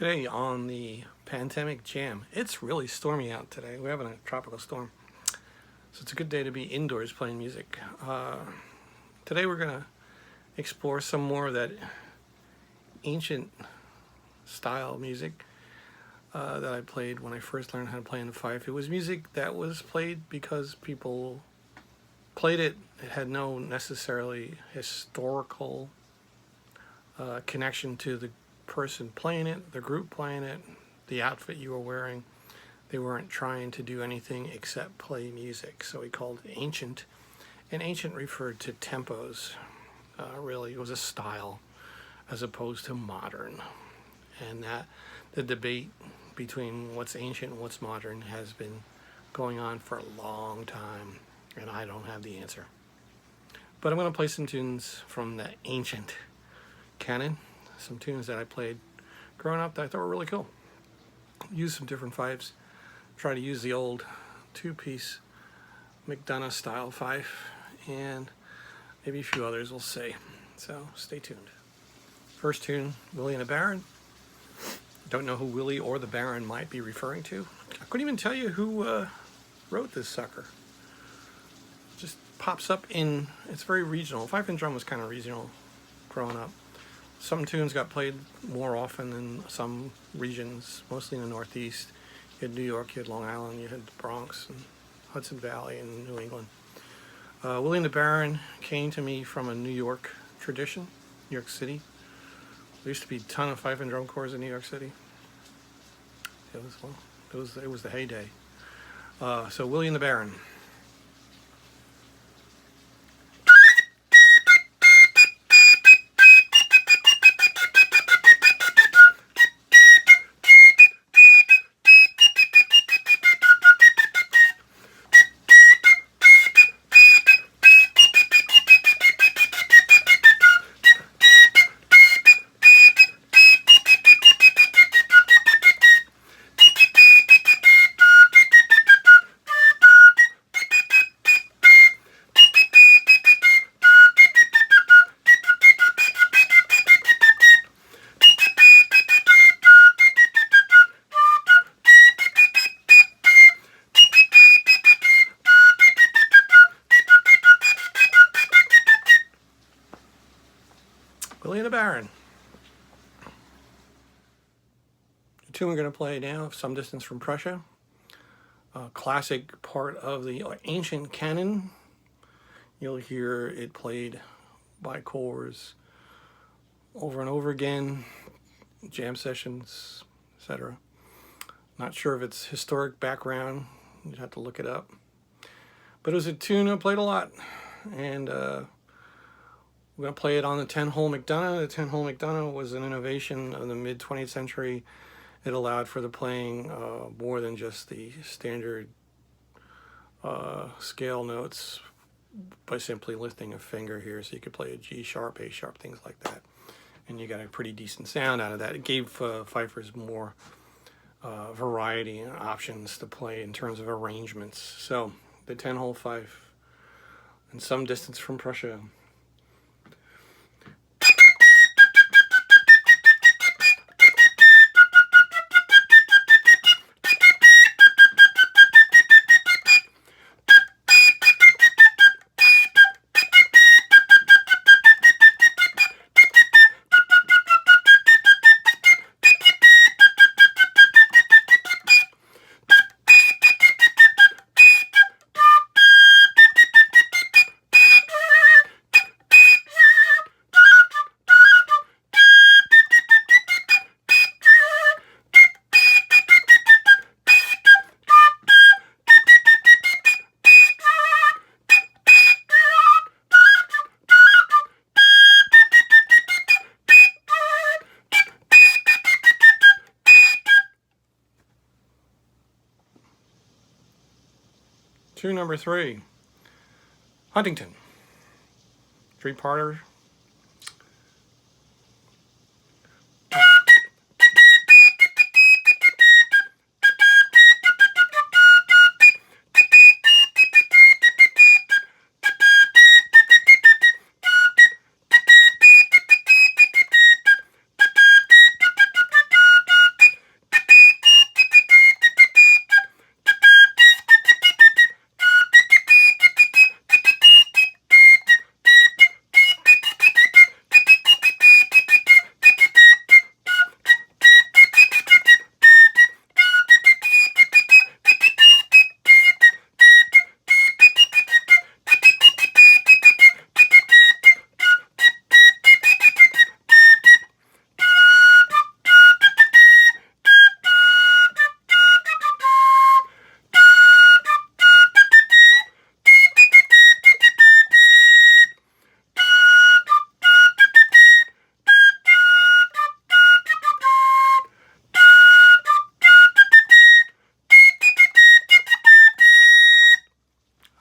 Today on the Pandemic Jam, it's really stormy out today. We're having a tropical storm. So it's a good day to be indoors playing music. Today we're going to explore some more of that ancient style music that I played when I first learned how to play in the fife. It was music that was played because people played it. It had no necessarily historical connection to the person playing it, the group playing it, the outfit you were wearing. They weren't trying to do anything except play music. So we called it ancient. And ancient referred to tempos. Really, it was a style as opposed to modern. And that the debate between what's ancient and what's modern has been going on for a long time. And I don't have the answer. But I'm going to play some tunes from the ancient canon. Some tunes that I played growing up that I thought were really cool. Use some different fifes. Try to use the old two-piece McDonough style fife, and maybe a few others we'll see. So stay tuned. First tune, Willie and the Baron. Don't know who Willie or the Baron might be referring to. I couldn't even tell you who wrote this sucker. Just pops up in, it's very regional. Fife and drum was kind of regional growing up. Some tunes got played more often in some regions, mostly in the Northeast. You had New York, you had Long Island, you had the Bronx, and Hudson Valley, and New England. Willie and the Baron came to me from a New York tradition, New York City. There used to be a ton of fife and drum corps in New York City. It was the heyday. So Willie and the Baron. Willie and the Baron. The tune we're going to play now, Some Distance from Prussia, a classic part of the ancient canon. You'll hear it played by corps over and over again, jam sessions, etc. Not sure of its historic background. You'd have to look it up. But it was a tune I played a lot, and we're going to play it on the 10-hole McDonough. The 10-hole McDonough was an innovation of the mid-20th century. It allowed for the playing more than just the standard scale notes by simply lifting a finger here. So you could play a G sharp, A sharp, things like that. And you got a pretty decent sound out of that. It gave fifers more variety and options to play in terms of arrangements. So the 10-hole fife and Some Distance from Prussia. Tune number 3, Huntington, three-parter.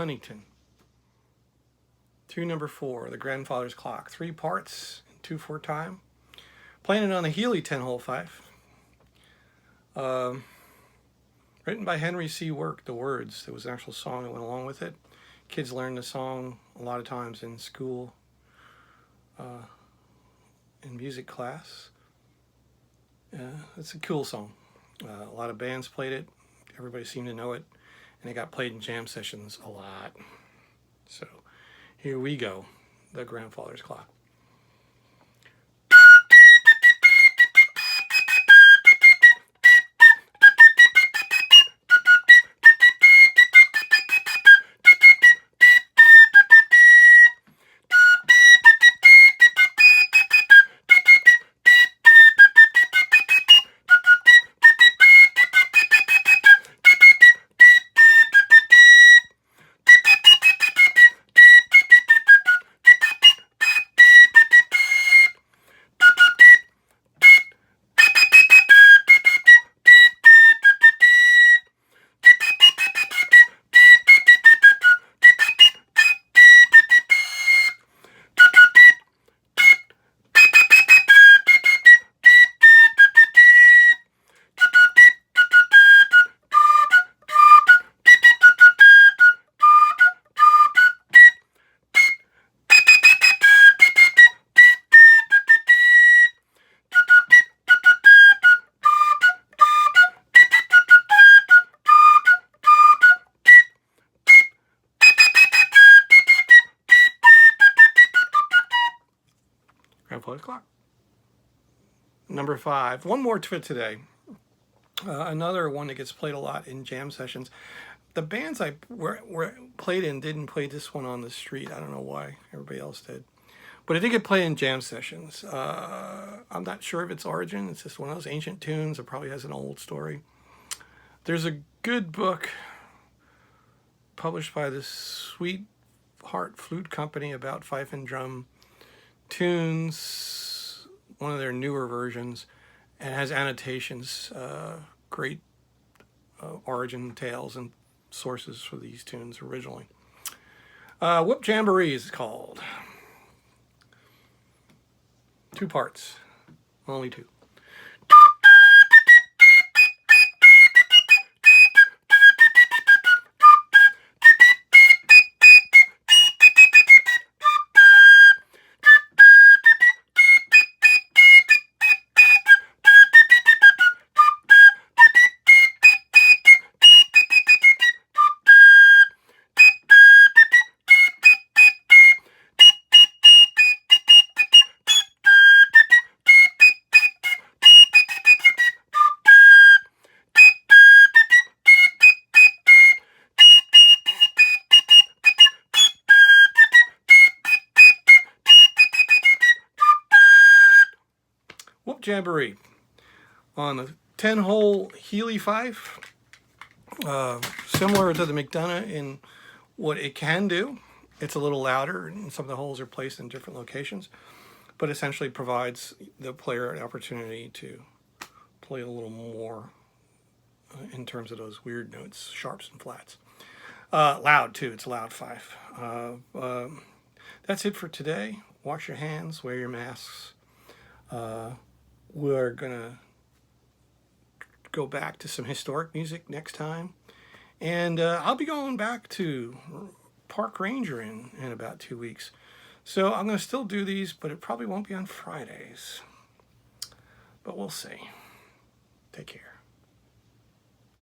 Huntington. Tune number 4, The Grandfather's Clock. 3 parts, 2/4 time. Playing it on the Healy 10-hole 5. Written by Henry C. Work, the words. There was an actual song that went along with it. Kids learn the song a lot of times in school, in music class. It's a cool song. A lot of bands played it. Everybody seemed to know it. And it got played in jam sessions a lot. So here we go, The Grandfather's Clock. Grandfather's Clock. Number 5. One more for today. Another one that gets played a lot in jam sessions. The bands I played in didn't play this one on the street. I don't know why. Everybody else did. But it did get played in jam sessions. I'm not sure of its origin. It's just one of those ancient tunes. It probably has an old story. There's a good book published by the Sweetheart Flute Company about fife and drum tunes, one of their newer versions, and has annotations, great origin tales and sources for these tunes originally. Whup Jamboree is called. 2 parts, only 2. Whup Jamboree on the 10-hole Healy 5. Similar to the McDonough in what it can do. It's a little louder, and some of the holes are placed in different locations, but essentially provides the player an opportunity to play a little more in terms of those weird notes, sharps and flats. Loud, too. It's a loud 5. That's it for today. Wash your hands, wear your masks. We're going to go back to some historic music next time. And I'll be going back to Park Ranger in about 2 weeks. So I'm going to still do these, but it probably won't be on Fridays. But we'll see. Take care.